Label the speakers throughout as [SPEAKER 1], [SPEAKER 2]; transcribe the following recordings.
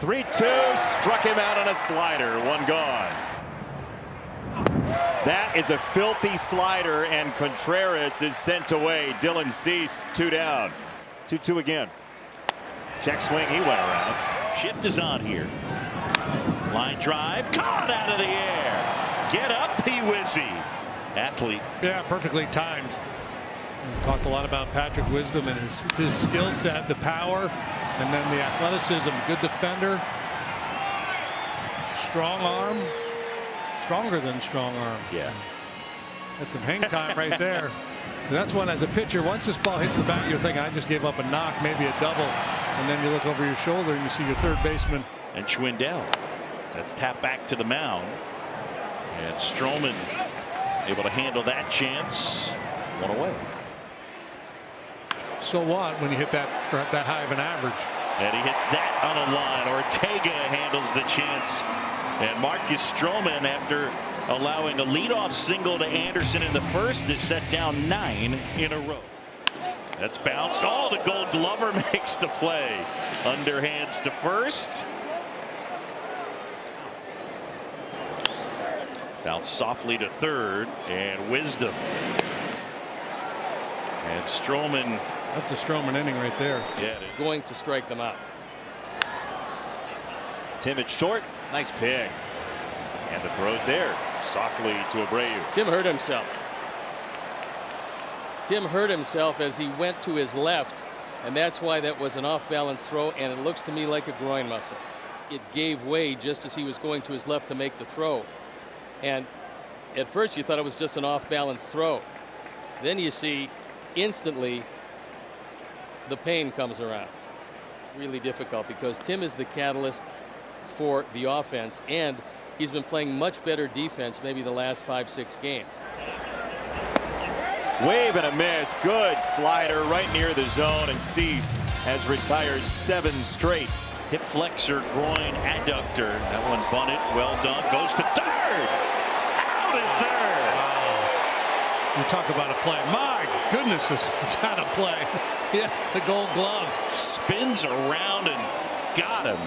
[SPEAKER 1] 3-2, struck him out on a slider, one gone. That is a filthy slider, and Contreras is sent away. Dylan Cease, 2 down. 2-2 again. Check swing, he went around.
[SPEAKER 2] Shift is on here. Line drive, caught out of the air. Get up, P-Wizzy. Athlete.
[SPEAKER 3] Yeah, perfectly timed. We talked a lot about Patrick Wisdom and his skill set, the power, and then the athleticism. Good defender. Strong arm. Stronger than strong arm.
[SPEAKER 2] Yeah.
[SPEAKER 3] That's some hang time right there. That's one, as a pitcher, once this ball hits the bat, you're thinking, I just gave up a knock, maybe a double. And then you look over your shoulder and you see your third baseman.
[SPEAKER 2] And Schwindel. That's tapped back to the mound. And Stroman able to handle that chance. One away.
[SPEAKER 3] So what when you hit that high of an average?
[SPEAKER 2] And he hits that on a line. Ortega handles the chance. And Marcus Stroman, after allowing a leadoff single to Anderson in the first, is set down 9 in a row. That's bounced. Oh, the Gold Glover makes the play. Underhands to first. Bounce softly to third, and Wisdom. And Stroman.
[SPEAKER 3] That's a Stroman inning right there.
[SPEAKER 2] Yeah,
[SPEAKER 4] going to strike them out.
[SPEAKER 1] Tim at short, nice pick. And the throw's there, softly to Abreu.
[SPEAKER 4] Tim hurt himself. Tim hurt himself as he went to his left, and that's why that was an off-balance throw, and it looks to me like a groin muscle. It gave way just as he was going to his left to make the throw. And at first you thought it was just an off-balance throw. Then you see instantly the pain comes around. It's really difficult because Tim is the catalyst for the offense, and he's been playing much better defense maybe the last 5-6 games.
[SPEAKER 1] Wave and a miss. Good slider right near the zone, and Cease has retired 7 straight.
[SPEAKER 2] hip flexor, groin, adductor. That one bunted. Well done. Goes to third. Out at third.
[SPEAKER 3] Wow. You talk about a play. My goodness, is that a play? Yes, the Gold Glove.
[SPEAKER 2] Spins around and got him.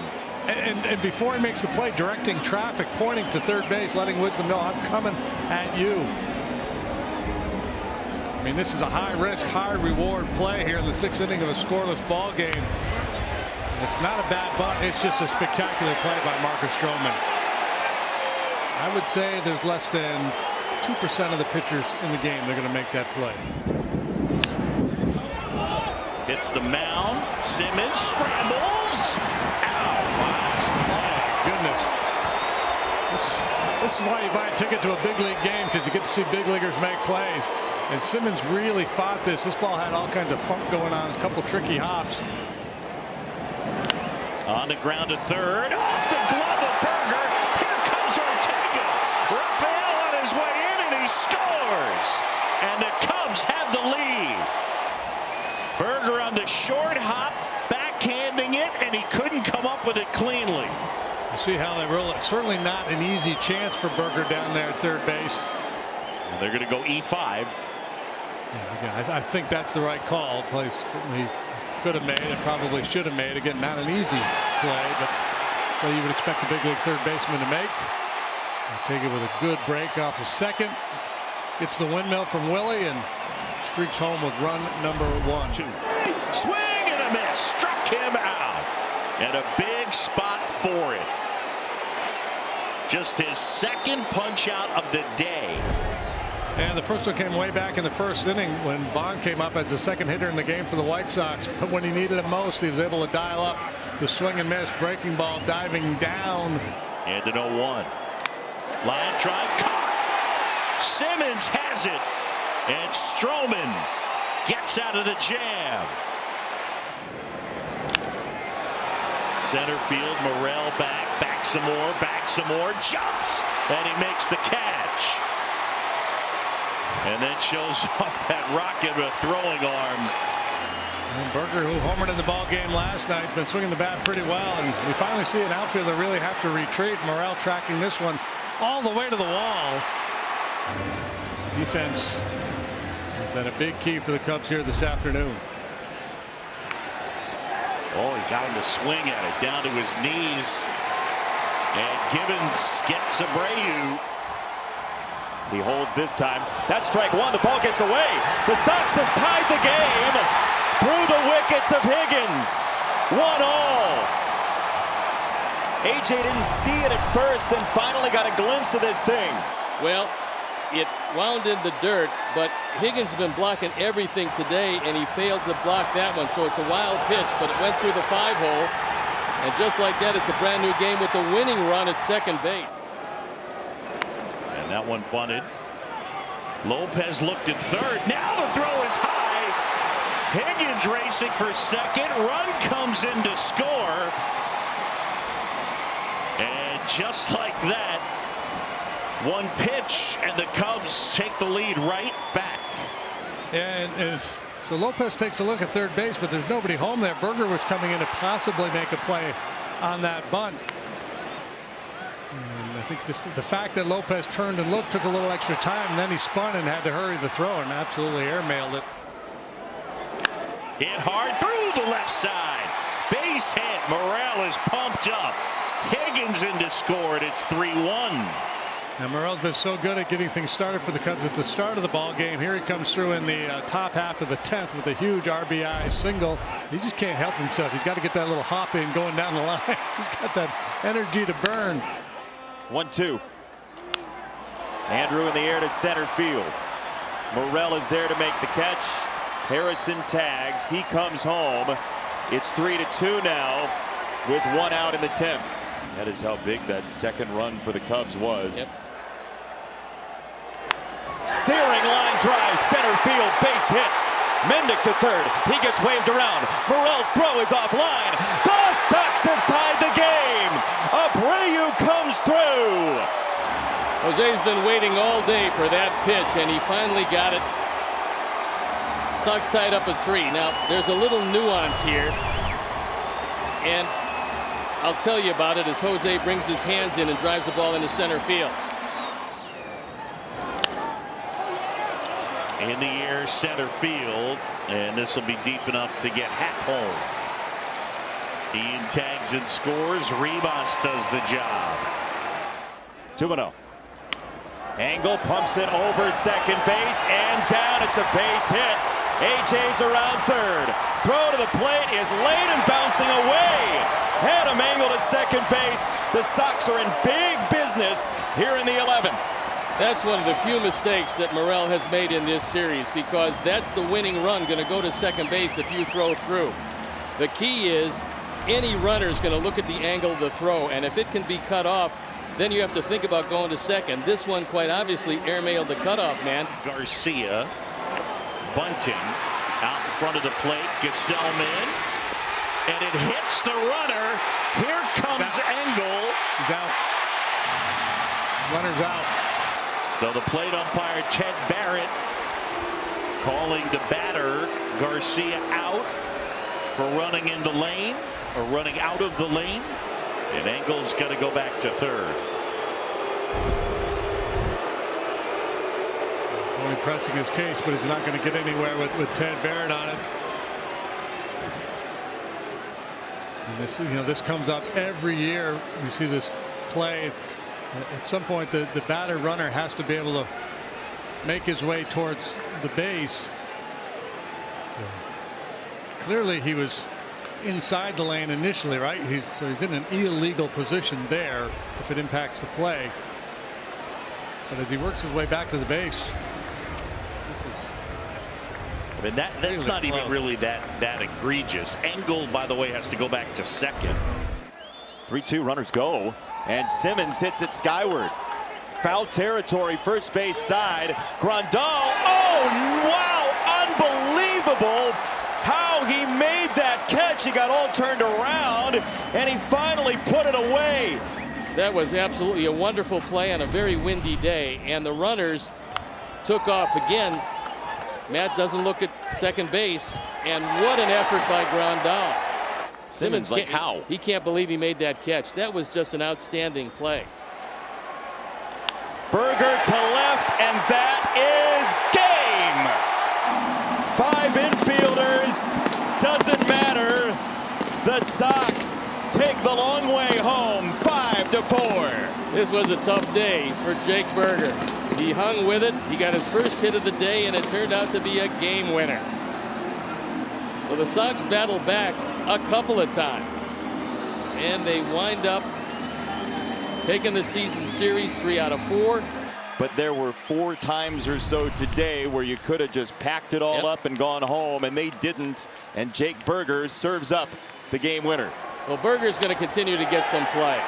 [SPEAKER 3] And before he makes the play, directing traffic, pointing to third base, letting Wisdom know, I'm coming at you. I mean, this is a high-risk, high-reward play here in the 6th inning of a scoreless ball game. It's not a bad bunt. It's just a spectacular play by Marcus Stroman. I would say there's less than 2% of the pitchers in the game they're going to make that play.
[SPEAKER 2] Hits the mound. Simmons scrambles.
[SPEAKER 3] Nice play. Goodness. This is why you buy a ticket to a big league game, because you get to see big leaguers make plays. And Simmons really fought this. This ball had all kinds of funk going on. A couple tricky hops.
[SPEAKER 2] On the ground to third. Off the glove of Berger. Here comes Ortega. Rafael on his way in, and he scores. And the Cubs have the lead. Berger on the short hop, backhanding it, and he couldn't come up with it cleanly.
[SPEAKER 3] You see how they roll it. Certainly not an easy chance for Berger down there at third base.
[SPEAKER 2] And they're going to go E5.
[SPEAKER 3] Yeah, I think that's the right call. Play certainly could have made and probably should have made. Again, not an easy play, but so you would expect a big league third baseman to make. Take it with a good break off the second. Gets the windmill from Willie and streaks home with run number 1.
[SPEAKER 2] Swing and a miss. Struck him out. And a big spot for it. Just his second punch out of the day.
[SPEAKER 3] And the first one came way back in the first inning when Vaughn came up as the second hitter in the game for the White Sox. But when he needed him most, he was able to dial up the swing and miss. Breaking ball diving down.
[SPEAKER 2] And an 0-1. Line drive caught. Simmons has it. And Stroman gets out of the jam. Center field, Morel back some more, jumps, and he makes the catch. And then shows off that rocket with a throwing arm.
[SPEAKER 3] And Berger, who homered in the ball game last night, been swinging the bat pretty well, and we finally see an outfielder really have to retreat. Morel tracking this one all the way to the wall. Defense has been a big key for the Cubs here this afternoon.
[SPEAKER 2] Oh, he got him to swing at it down to his knees. And Givens gets Abreu.
[SPEAKER 1] He holds this time. That's strike one. The ball gets away. The Sox have tied the game through the wickets of Higgins. 1-all. AJ didn't see it at first, then finally got a glimpse of this thing.
[SPEAKER 4] Well, it wound in the dirt, but Higgins has been blocking everything today, and he failed to block that one. So it's a wild pitch, but it went through the 5-hole. And just like that, it's a brand new game with the winning run at second base.
[SPEAKER 2] And that one bunted. Lopez looked at third. Now the throw is high. Higgins racing for second. Run comes in to score. And just like that, one pitch, and the Cubs take the lead right back.
[SPEAKER 3] And so Lopez takes a look at third base, but there's nobody home there. Berger was coming in to possibly make a play on that bunt. And I think just the fact that Lopez turned and looked took a little extra time, and then he spun and had to hurry the throw and absolutely airmailed it.
[SPEAKER 2] Hit hard through the left side. Base hit. Morel is pumped up. Higgins in to score, and it's 3-1.
[SPEAKER 3] And Morel's been so good at getting things started for the Cubs at the start of the ball game. Here he comes through in the top half of the 10th with a huge RBI single. He just can't help himself. He's got to get that little hop in going down the line. He's got that energy to burn.
[SPEAKER 1] 1-2. Andrew in the air to center field. Morel is there to make the catch. Harrison tags. He comes home. It's 3-2 now with one out in the 10th. That is how big that second run for the Cubs was.
[SPEAKER 4] Yep.
[SPEAKER 1] Searing line drive, center field, base hit. Mendick to third. He gets waved around. Morel's throw is offline. The Sox have tied the game. Abreu comes through.
[SPEAKER 4] Jose's been waiting all day for that pitch, and he finally got it. Sox tied up at 3. Now, there's a little nuance here, and I'll tell you about it as Jose brings his hands in and drives the ball into center field.
[SPEAKER 2] In the air, center field, and this will be deep enough to get Happ home. Ian tags and scores. Rivas does the job.
[SPEAKER 1] 2-0. Angle pumps it over second base and down. It's a base hit. AJ's around third. Throw to the plate is late and bouncing away. Adam Engel to second base. The Sox are in big business here in the 11th.
[SPEAKER 4] That's one of the few mistakes that Morel has made in this series, because that's the winning run going to go to second base if you throw through. The key is any runner is going to look at the angle of the throw, and if it can be cut off, then you have to think about going to second. This one quite obviously airmailed the cutoff man.
[SPEAKER 2] Garcia bunting out in front of the plate. Gesellman, and it hits the runner. Here comes Engel.
[SPEAKER 3] He's out. Runner's out.
[SPEAKER 2] So the plate umpire Ted Barrett calling the batter Garcia out for running in the lane, or running out of the lane, and Engel's going to go back to third.
[SPEAKER 3] Only pressing his case, but he's not going to get anywhere with Ted Barrett on it. And this, this comes up every year. You see this play. At some point, the batter runner has to be able to make his way towards the base. Clearly, he was inside the lane initially, right? So he's in an illegal position there if it impacts the play. But as he works his way back to the base, this is.
[SPEAKER 2] I mean, that's
[SPEAKER 3] really
[SPEAKER 2] not
[SPEAKER 3] close.
[SPEAKER 2] even really that egregious. Engel, by the way, has to go back to second.
[SPEAKER 1] 3-2 runners go, and Simmons hits it skyward. Foul territory, first base side. Grandal, oh wow, unbelievable how he made that catch. He got all turned around, and he finally put it away.
[SPEAKER 4] That was absolutely a wonderful play on a very windy day, and the runners took off again. Matt doesn't look at second base, and what an effort by Grandal.
[SPEAKER 1] Simmons like how?
[SPEAKER 4] He can't believe he made that catch. That was just an outstanding play.
[SPEAKER 1] Berger to left, and that is game. 5 infielders, doesn't matter. The The Sox take the long way home, 5-4.
[SPEAKER 4] This was a tough day for Jake Burger. He hung with it. He got his first hit of the day, and it turned out to be a game winner. So the Sox battled back a couple of times, and they wind up taking the season series 3 out of 4.
[SPEAKER 1] But there were 4 times or so today where you could have just packed it all up and gone home, and they didn't. And Jake Burger serves up the game winner.
[SPEAKER 4] Well, Burger's going to continue to get some play.